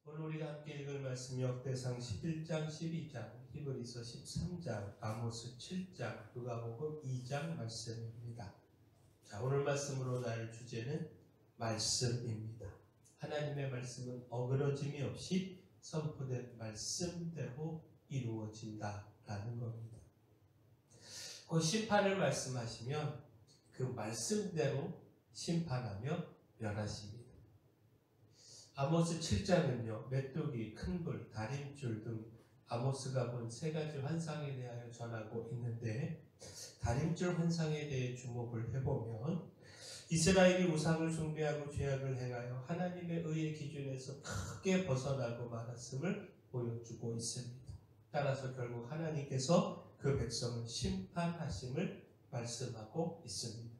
오늘 우리가 함께 읽을 말씀 역대상 11장, 12장, 히브리서 13장, 아모스 7장, 누가복음 2장 말씀입니다. 자, 오늘 말씀으로 날 주제는 말씀입니다. 하나님의 말씀은 어그러짐이 없이 선포된 말씀대로 이루어진다라는 겁니다. 그 심판을 말씀하시면 그 말씀대로 심판하며 멸하십니다. 아모스 7장은요, 메뚜기, 큰불, 다림줄 등 아모스가 본 세 가지 환상에 대하여 전하고 있는데, 다림줄 환상에 대해 주목을 해보면 이스라엘이 우상을 숭배하고 죄악을 행하여 하나님의 의의 기준에서 크게 벗어나고 말았음을 보여주고 있습니다. 따라서 결국 하나님께서 그 백성을 심판하심을 말씀하고 있습니다.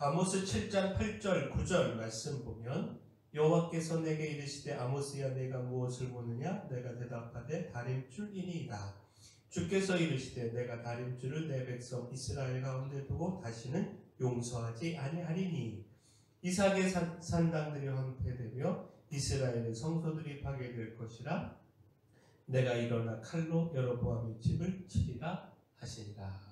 아모스 7장 8절 9절 말씀 보면 여호와께서 내게 이르시되 아모스야 내가 무엇을 보느냐? 내가 대답하되 다림줄이니이다. 주께서 이르시되 내가 다림줄을 내 백성 이스라엘 가운데 두고 다시는 용서하지 아니하리니 이삭의 산당들이 황폐되며 이스라엘의 성소들이 파괴될 것이라. 내가 일어나 칼로 여로보암의 집을 치리라 하시니라.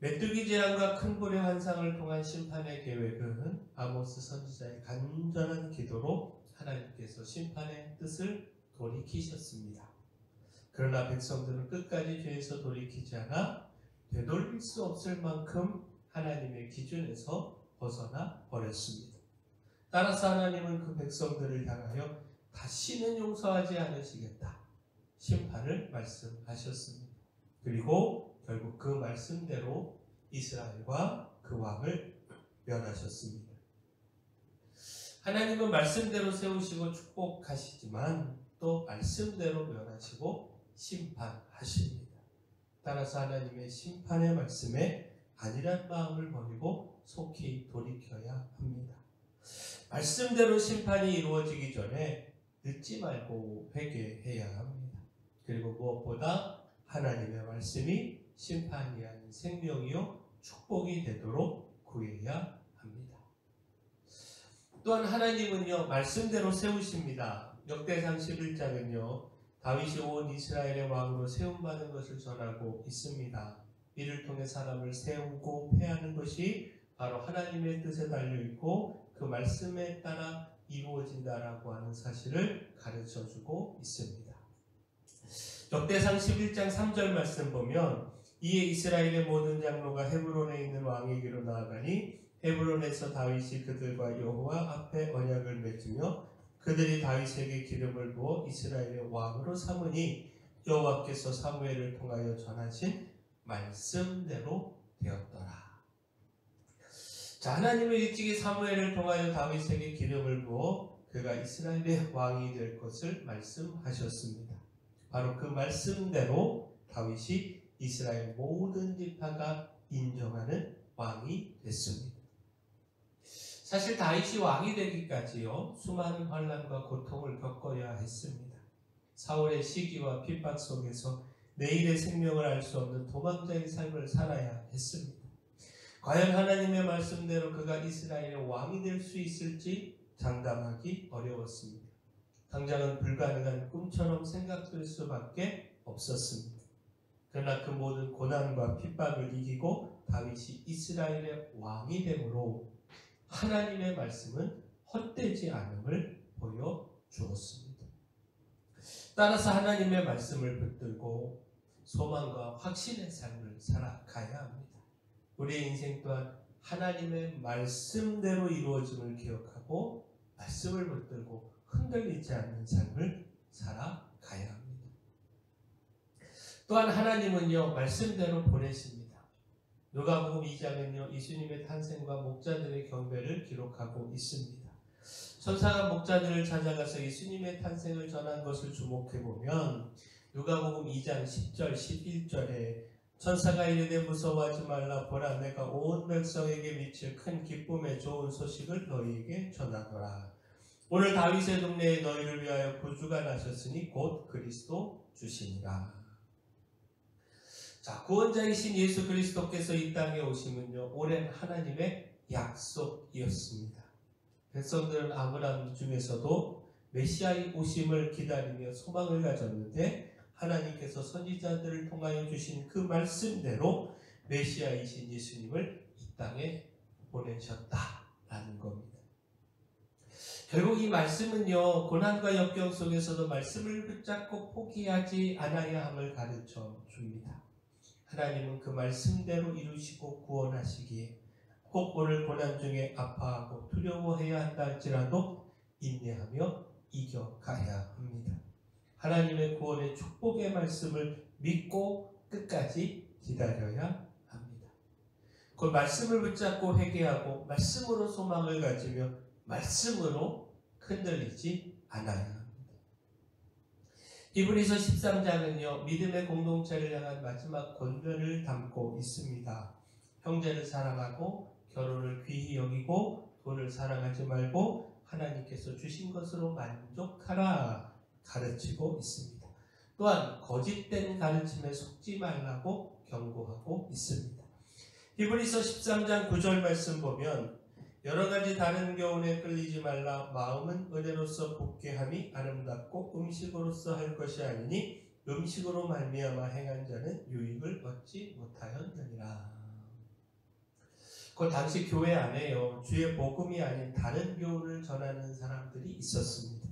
메뚜기 재앙과 큰 불의 환상을 통한 심판의 계획은 아모스 선지자의 간절한 기도로 하나님께서 심판의 뜻을 돌이키셨습니다. 그러나 백성들은 끝까지 죄에서 돌이키지 않아 되돌릴 수 없을 만큼 하나님의 기준에서 벗어나 버렸습니다. 따라서 하나님은 그 백성들을 향하여 다시는 용서하지 않으시겠다 심판을 말씀하셨습니다. 그리고 결국 그 말씀대로 이스라엘과 그 왕을 멸하셨습니다. 하나님은 말씀대로 세우시고 축복하시지만 또 말씀대로 멸하시고 심판하십니다. 따라서 하나님의 심판의 말씀에 안일한 마음을 버리고 속히 돌이켜야 합니다. 말씀대로 심판이 이루어지기 전에 늦지 말고 회개해야 합니다. 그리고 무엇보다 하나님의 말씀이 심판이 아닌 생명이요 축복이 되도록 구해야 합니다. 또한 하나님은요 말씀대로 세우십니다. 역대상 11장은요 다윗이 온 이스라엘의 왕으로 세움받은 것을 전하고 있습니다. 이를 통해 사람을 세우고 패하는 것이 바로 하나님의 뜻에 달려있고 그 말씀에 따라 이루어진다라고 하는 사실을 가르쳐주고 있습니다. 역대상 11장 3절 말씀 보면 이에 이스라엘의 모든 장로가 헤브론에 있는 왕에게로 나아가니 헤브론에서 다윗이 그들과 여호와 앞에 언약을 맺으며 그들이 다윗에게 기름을 부어 이스라엘의 왕으로 삼으니 여호와께서 사무엘을 통하여 전하신 말씀대로 되었더라. 자, 하나님은 일찍이 사무엘을 통하여 다윗에게 기름을 부어 그가 이스라엘의 왕이 될 것을 말씀하셨습니다. 바로 그 말씀대로 다윗이 이스라엘 모든 지파가 인정하는 왕이 됐습니다. 사실 다윗이 왕이 되기까지요 수많은 환난과 고통을 겪어야 했습니다. 사울의 시기와 핍박 속에서 내일의 생명을 알 수 없는 도망자의 삶을 살아야 했습니다. 과연 하나님의 말씀대로 그가 이스라엘의 왕이 될 수 있을지 장담하기 어려웠습니다. 당장은 불가능한 꿈처럼 생각될 수밖에 없었습니다. 그러나 그 모든 고난과 핍박을 이기고 다윗이 이스라엘의 왕이 되므로 하나님의 말씀은 헛되지 않음을 보여주었습니다. 따라서 하나님의 말씀을 붙들고 소망과 확신의 삶을 살아가야 합니다. 우리의 인생 또한 하나님의 말씀대로 이루어짐을 기억하고 말씀을 붙들고 흔들리지 않는 삶을 살아가야 합니다. 또한 하나님은요 말씀대로 보내십니다. 누가복음 2장은요 예수님의 탄생과 목자들의 경배를 기록하고 있습니다. 천사가 목자들을 찾아가서 예수님의 탄생을 전한 것을 주목해보면 누가복음 2장 10절 11절에 천사가 이르되 무서워하지 말라 보라 내가 온 백성에게 미칠 큰 기쁨의 좋은 소식을 너희에게 전하노라. 오늘 다윗의 동네에 너희를 위하여 구주가 나셨으니 곧 그리스도 주시니라. 자, 구원자이신 예수 그리스도께서 이 땅에 오심은요 오랜 하나님의 약속이었습니다. 백성들은 아브라함 중에서도 메시아의 오심을 기다리며 소망을 가졌는데 하나님께서 선지자들을 통하여 주신 그 말씀대로 메시아이신 예수님을 이 땅에 보내셨다라는 겁니다. 결국 이 말씀은요, 고난과 역경 속에서도 말씀을 붙잡고 포기하지 않아야 함을 가르쳐 줍니다. 하나님은 그 말씀대로 이루시고 구원하시기에 혹 오늘 고난 중에 아파하고 두려워해야 한다 할지라도 인내하며 이겨가야 합니다. 하나님의 구원의 축복의 말씀을 믿고 끝까지 기다려야 합니다. 그 말씀을 붙잡고 회개하고 말씀으로 소망을 가지며 말씀으로 흔들리지 않아야 합니다. 히브리서 13장은요, 믿음의 공동체를 향한 마지막 권면을 담고 있습니다. 형제를 사랑하고 결혼을 귀히 여기고 돈을 사랑하지 말고 하나님께서 주신 것으로 만족하라 가르치고 있습니다. 또한 거짓된 가르침에 속지 말라고 경고하고 있습니다. 히브리서 13장 9절 말씀 보면 여러 가지 다른 교훈에 끌리지 말라. 마음은 은혜로서 복개함이 아름답고 음식으로서 할 것이 아니니 음식으로 말미암아 행한 자는 유익을 얻지 못하였느니라. 그 당시 교회 안에요, 주의 복음이 아닌 다른 교훈을 전하는 사람들이 있었습니다.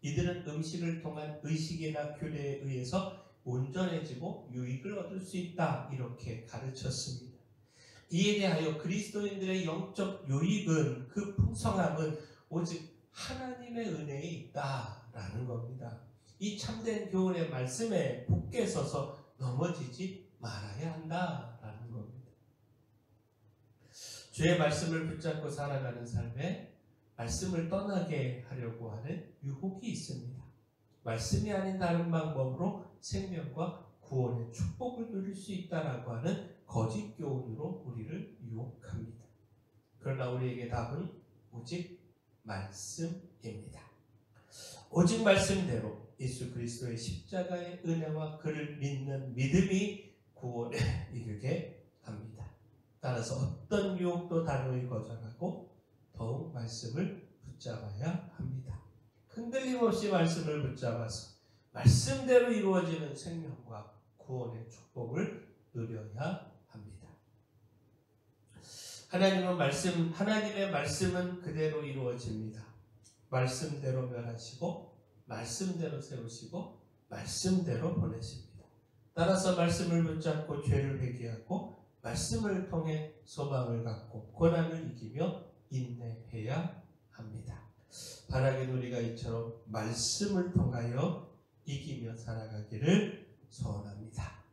이들은 음식을 통한 의식이나 규례에 의해서 온전해지고 유익을 얻을 수 있다 이렇게 가르쳤습니다. 이에 대하여 그리스도인들의 영적 유익은, 그 풍성함은 오직 하나님의 은혜에 있다라는 겁니다. 이 참된 교훈의 말씀에 굳게 서서 넘어지지 말아야 한다라는 겁니다. 주의 말씀을 붙잡고 살아가는 삶에 말씀을 떠나게 하려고 하는 유혹이 있습니다. 말씀이 아닌 다른 방법으로 생명과 구원의 축복을 누릴 수 있다라고 하는 거짓 교훈으로 우리를 유혹합니다. 그러나 우리에게 답은 오직 말씀입니다. 오직 말씀대로 예수 그리스도의 십자가의 은혜와 그를 믿는 믿음이 구원에 이르게 합니다. 따라서 어떤 유혹도 단호히 거절하고 더욱 말씀을 붙잡아야 합니다. 흔들림 없이 말씀을 붙잡아서 말씀대로 이루어지는 생명과 구원의 축복을 누려야 합니다. 하나님의 말씀은 그대로 이루어집니다. 말씀대로 멸하시고 말씀대로 세우시고 말씀대로 보내십니다. 따라서 말씀을 붙잡고 죄를 회개하고 말씀을 통해 소망을 갖고 고난을 이기며 인내해야 합니다. 바라긴 우리가 이처럼 말씀을 통하여 이기며 살아가기를 소원합니다.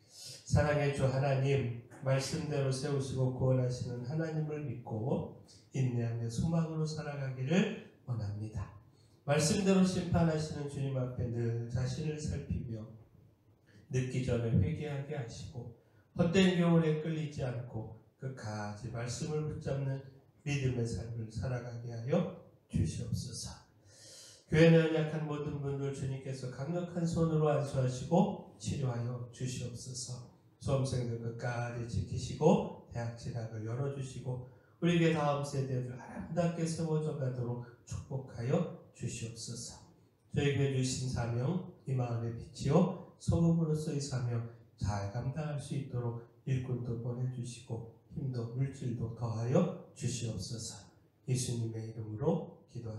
사랑의 주 하나님, 말씀대로 세우시고 구원하시는 하나님을 믿고 인내하며 소망으로 살아가기를 원합니다. 말씀대로 심판하시는 주님 앞에 늘 자신을 살피며 늦기 전에 회개하게 하시고 헛된 교훈에 끌리지 않고 끝까지 말씀을 붙잡는 믿음의 삶을 살아가게 하여 주시옵소서. 교회는 연약한 모든 분들 주님께서 강력한 손으로 안수하시고 치료하여 주시옵소서. 수험생들 끝까지 지키시고 대학 진학을 열어주시고 우리에게 다음 세대들 아름답게 세워져 가도록 축복하여 주시옵소서. 저에게 주신 사명, 이 마음의 빛이요 소금으로서의 사명 잘 감당할 수 있도록 일꾼도 보내주시고 힘도 물질도 더하여 주시옵소서. 예수님의 이름으로 기도합니다.